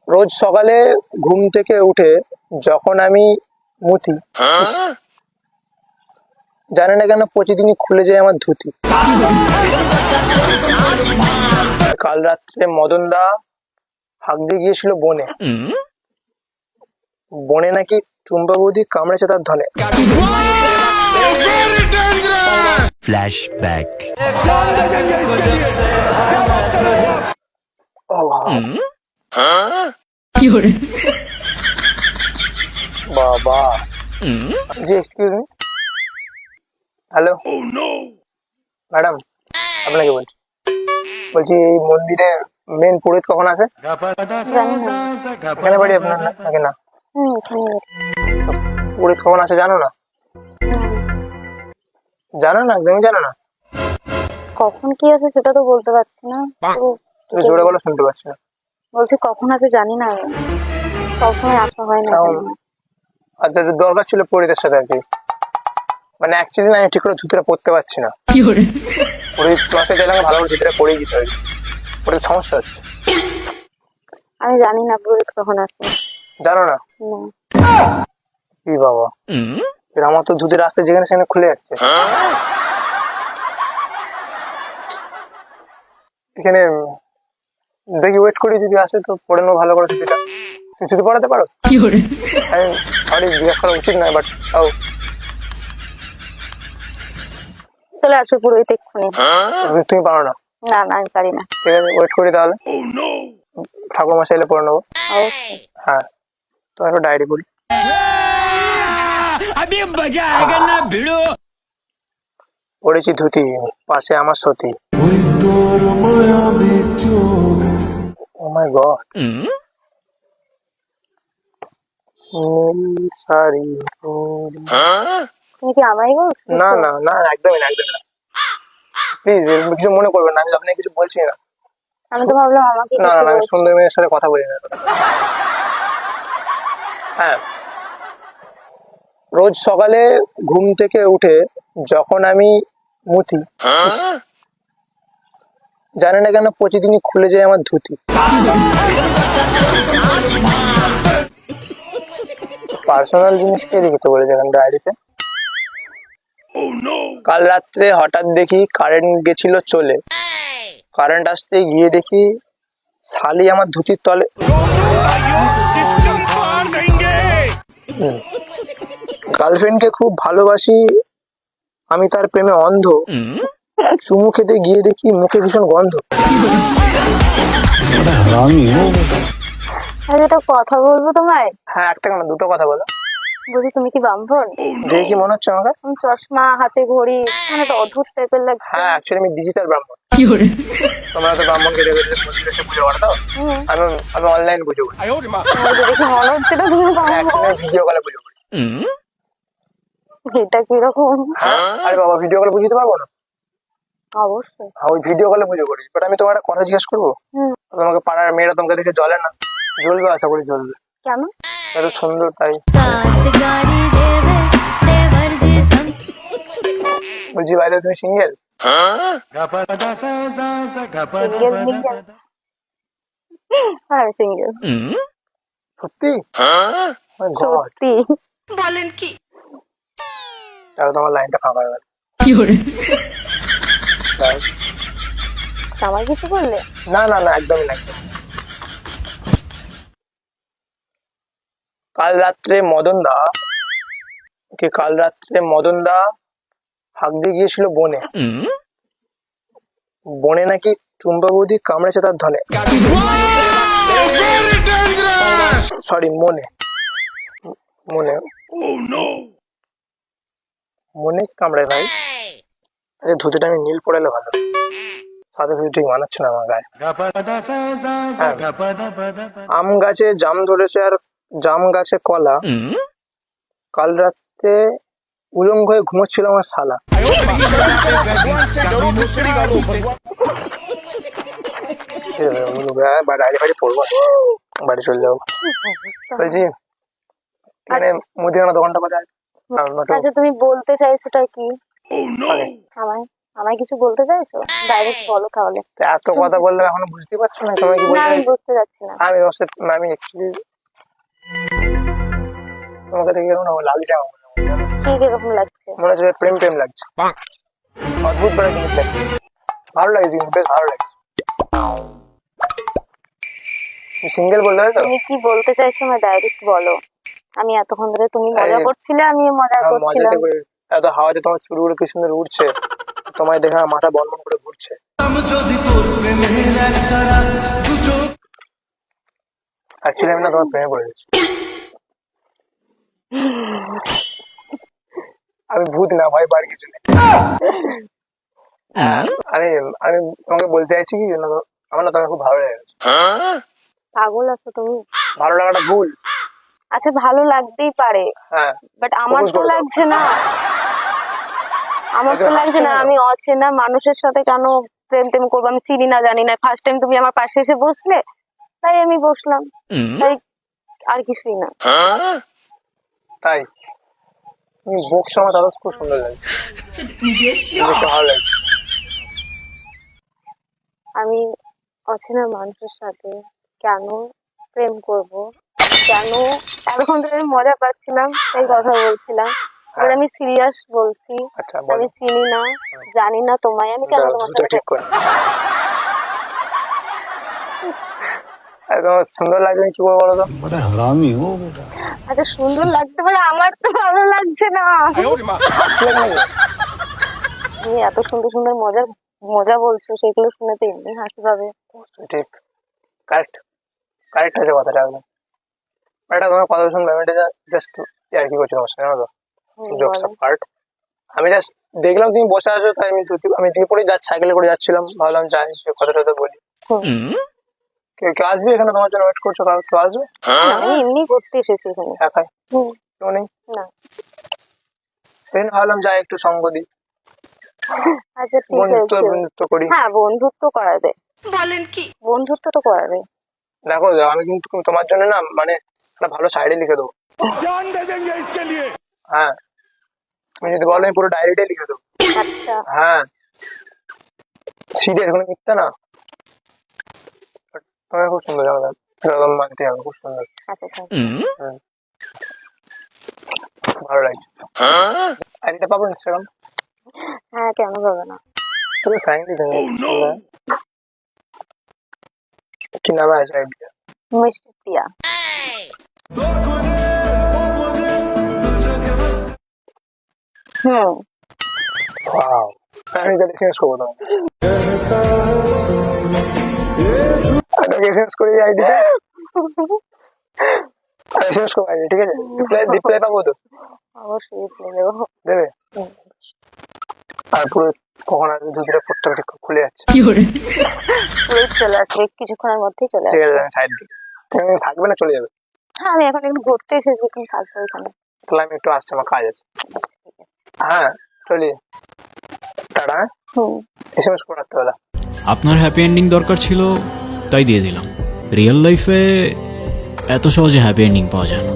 রোজ সকালে ঘুম থেকে উঠে যখন আমি মুতি, জানি না কেন প্রতিদিনই খুলে যায় আমার ধুতি। কাল রাত্রে মদন দা হাঁক দিয়ে গিয়েছিল বনে, বনে নাকি টুম্পা বৌদি কামড়েছে তার ধনে। फ्लैशबैक। বাবা জি, এক্সকিউজ মি, হ্যালো ম্যাডাম, আপনাকে বলছি এই মন্দিরে মেন পুরোহিত কখন আসে? এখানে বাড়ি আপনার নাকি না? পুরোহিত কখন আসে জানো না? জানো না, একদমই জানো না? কখন কি আছে সেটা তো বলতে পারছি না। তুমি জোরে বলো, শুনতে পাচ্ছি না। বলছি কখন আছে জানি না, আমি সবসময় আসা হয় না। আচ্ছা, দরকার ছিল পুরোহিতের সাথে আর কি, মানে অ্যাকচুয়ালি না আমি ঠিক করে ধুতিটা পড়তে পারছি না। পুরোহিত তোমাকে চাইলে আমি ভালো করে ধুতিটা পরেই দিতে পারি, ওটা সমস্যা হচ্ছে। আমি জানি না পুরোহিত কখন আসবে। জানো না? কি বাবা, আমার তো ধুতির রাস্তা যেখানে সেখানে খুলে যাচ্ছে। এখানে দেখি ওয়েট করি, যদি আসে তো পড়ে নেবো ভালো করে ধুতিটা। তুমি ধুতি পড়াতে পারো? আমি সরি, জিজ্ঞাসা করা উচিত নয়, বাট তাও চলে আসবে পুরোহিত এক্ষুনি। তুমি পারো না? না না, আমি পারি না। ঠিক আছে, ওয়েট করি তাহলে। ঠাকুর মশাই এলে পড়ে নেবো। হ্যাঁ, তো একটা ডায়েরি পড়ি। পড়েছি ধুতি, পাশে আমার সতী। ও মাই গড, সারি। তুমি কি আমায় বলছো? না না না, একদমই না, একদমই না, প্লিজ কিছু মনে করবেন না, আমি আপনাকে কিছু বলছি না। আমি তো ভাবলাম আমাকে না না, আমি সুন্দর মেয়ের সাথে কথা বলি না। হ্যাঁ, রোজ সকালে ঘুম থেকে উঠে যখন আমি মুতি, জানি না কেন প্রতিদিনই খুলে যায় আমার ধুতি। পার্সোনাল জিনিসকে লিখতে বলেছে এখন ডায়েরিতে। কাল রাত্রে হঠাৎ দেখি কারেন্ট গেছিল চলে, কারেন্ট আসতে গিয়ে দেখি শালি আমার ধুতির তলে। গার্লফ্রেন্ডকে খুব ভালোবাসি, আমি তার প্রেমে অন্ধ, চুমু খেতে গিয়ে দেখি মুখে ভীষণ গন্ধ। আমি একটা কথা বলবো তোমায়। হ্যাঁ, একটা কেন, দুটো কথা বলো। বলছি তুমি কি ব্রাহ্মণ? দেখে কি মনে হচ্ছে আমাকে? তুমি চশমা, হাতে ঘড়ি, মানে তো অদ্ভুত টাইপের লাগছে। হ্যাঁ, অ্যাকচুয়ালি আমি ডিজিটাল ব্রাহ্মণ। তোমরা তো ব্রাহ্মণকে দেখে মন্দিরে এসে পুজো করো, তো আমি আমি অনলাইন পুজো করি। দেখে মনে হচ্ছে না তুমি ব্রাহ্মণ। ভিডিও কলে পুজো করি। এটা কিরকম? আরে বাবা, ভিডিও কলে বুঝতে পারবো না? অবশ্যই। ওই ভিডিও কলে পুজো করি, বাট আমি তোমার একটা কথা জিজ্ঞেস করবো? তোমাকে পাড়ার মেয়েরা তোমাকে দেখে জ্বলে না? জ্বলবে, আশা করি জ্বলবে। কেন? এত সুন্দর তাই। বলছি বাইরে তুমি সিঙ্গেল? হ্যাঁ, সিঙ্গেল। সত্যি? সত্যি? বলেন কি? তাহলে তোমার লাইনটা ফাঁকা হয়ে গেল। আমার কিছু বললে? না না না, একদমই না। কাল রাত্রে মদন দা হাঁক দিয়ে গিয়েছিল বনে, বনে নাকি টুম্পা বৌদি কামড়েছে তার ধনে। সরি, মনে মনে মনে কামড়ায় ভাই। আচ্ছা, ধুতিটা আমি নীল পড়ালে ভালো, সাদা ধুতি ঠিক মানাচ্ছে না আমার গায়ে। আম গাছে জাম ধরেছে আর জাম গাছে কলা, কাল রাতে উলঙ্গ হয়ে ঘুমোচ্ছিল আমার শালা। বাড়ি বাড়ি পড়বো, বাড়ি চলে যাবো। বলছি মানে মুদিখানা দোকানটা কোথায়? আচ্ছা, তুমি বলতে চাইছোটা কি? আমায় আমায় কিছু বলতে চাইছো? ডাইরেক্ট বলো তাহলে। তো এত কথা বললে এখনো বুঝতে পারছো না তোমায় কি না, বলতে আমি চাইছি? বুঝতে পারছি না। আমি তোমার সাথে আমি actually তোমাকে দেখে এরকম লাগছে আমার মনে হয়, জানো? কি কিরকম লাগছে? মনে হচ্ছে প্রেম প্রেম লাগছে, অদ্ভুত বড় জিনিস লাগছে, ভালো লাগছে কিন্তু বেশ ভালো লাগছে। সিঙ্গেল বললে তো? তুমি কি বলতে চাইছো আমায় ডাইরেক্ট বলো। আমি এতক্ষণ ধরে তুমি মজা আরে, করছিলে, আমি মজা করছিলাম। মজাতে করে এত হাওয়াতে তোমার চুলগুলো কি সুন্দর উঠছে, তোমায় দেখে আমার মাথা বনবন করে ঘুরছে। অ্যাকচুয়ালি আমি না তোমার প্রেমে পড়ে গেছি। আমি ভূত না ভাই, বার কিছু নেই। আমি আমি তোমাকে বলতে চাইছি কি না, আমার না তোমাকে খুব ভালো লেগে গেছে। পাগল আছো তুমি? ভালো লাগাটা ভুল। আচ্ছা, ভালো লাগতেই পারে, হ্যাঁ, বাট আমার Propose তো করে দাও। লাগছে না। আমার তো একদম লাগছে না। হাসছো কেন? আমি অচেনা মানুষের সাথে কেন প্রেম টেম করবো? আমি চিনি না, জানি না। ফার্স্ট টাইম তুমি আমার পাশে এসে বসলে, তাই আমি বসলাম, তাই আর কিছুই না। তাই তুমি বকছো আমার, তাহলে খুব সুন্দর লাগে, দেখতে ভালো লাগে। আমি অচেনা মানুষের সাথে কেন প্রেম করব? কেন? এতক্ষণ ধরে আমি মজা পাচ্ছিলাম, তাই কথা বলছিলাম। এবার আমি সিরিয়াস বলছি। আচ্ছা আমি বলো, চিনি না, জানি না তোমায়, আমি কেন তোমার দুটো সাথে ঠিক করে। আরে তোমার সুন্দর লাগবে কি করবো বলো তো? बड़ा हरामी हो बेटा। আচ্ছা, সুন্দর লাগতে পারে, আমার তো ভালো লাগছে না। হাসলে কেন গো? তুমি এত সুন্দর সুন্দর মজা মজা বলছো, সেগুলো শুনে তো এমনি হাসি পাবে। ঠিক, কারেক্ট কারেক্ট আছে কথাটা একদম। এটা তোমার কথা শুনবে, আমি এটা জাস্ট আর কি করছি তোমার সাথে, জানো তো, জোকস বলো। পার্ট। আমি জাস্ট দেখলাম তুমি বসে আছো, তাই আমি দিয়ে পরে সাইকেলে করে যাচ্ছিলাম, ভাবলাম যাই কথা টথা বলি। কেউ আসবে এখানে তোমার জন্য ওয়েট করছো, কেউ আসবে? আমি এমনি ঘুরতে এসেছি এখানে। একাই? হুম, কেউ নেই? না। সেই জন্য ভাবলাম যাই একটু সঙ্গ দিই, আচ্ছা, ঠিক বন্ধুত্ব আছে। বন্ধুত্ব করি। হ্যাঁ, বন্ধুত্ব করাবে। বলেন কি? বন্ধুত্ব তো করাবে। দেখো আমি কিন্তু তোমার জন্য না মানে একটা ভালো সাইডে লিখে দেবো। হ্যাঁ, তুমি যদি বলো আমি পুরো ডায়েরিটাই লিখে দেবো। আচ্ছা, হ্যাঁ, সিরিয়াস কোনো মিথ্যা না। তোমার খুব সুন্দর, জানো তো, একদম মানতে হবে, খুব সুন্দর। আচ্ছা, ঠিক। ভালো লাগছে। আইডিটা পাবো ইনস্টাগ্রাম? হ্যাঁ, কেন পাবে না? তবে ফ্র্যাঙ্কলি তুমি কি নামে আছে আইডিটা? মিষ্টি প্রিয়া। হুম। ওয়াও, আমি এটা এসএমএস করবো তোমাকে, এসএমএস করে আইডিটা, এসএমএস করবো আইডি, ঠিক আছে? রিপ্লাই পাবো তো? অবশ্যই reply দেবো। দেবে? হুম। আর পুরো কখন আসবে দুধটা প্রত্যেকটা খুলে যাচ্ছে। পুরোই চলে আসবে, কিছুক্ষণের মধ্যেই চলে ঠিক আসবে। আছে, সাইড দিকে তুমি থাকবে না, চলে যাবে? হ্যাঁ, আমি এখন একটু ঘুরতে এসেছি, তুমি থাকবো এখানে। তাহলে আমি একটু আসছি, আমার কাজ আছে। হ্যাঁ, চলি, টাটা। হুম। এসএমএস করে রাখতে হবে। আপনার হ্যাপি এন্ডিং দরকার ছিল, তাই দিয়ে দিলাম। রিয়েল লাইফে এত সহজে হ্যাপি এন্ডিং পাওয়া যায় না।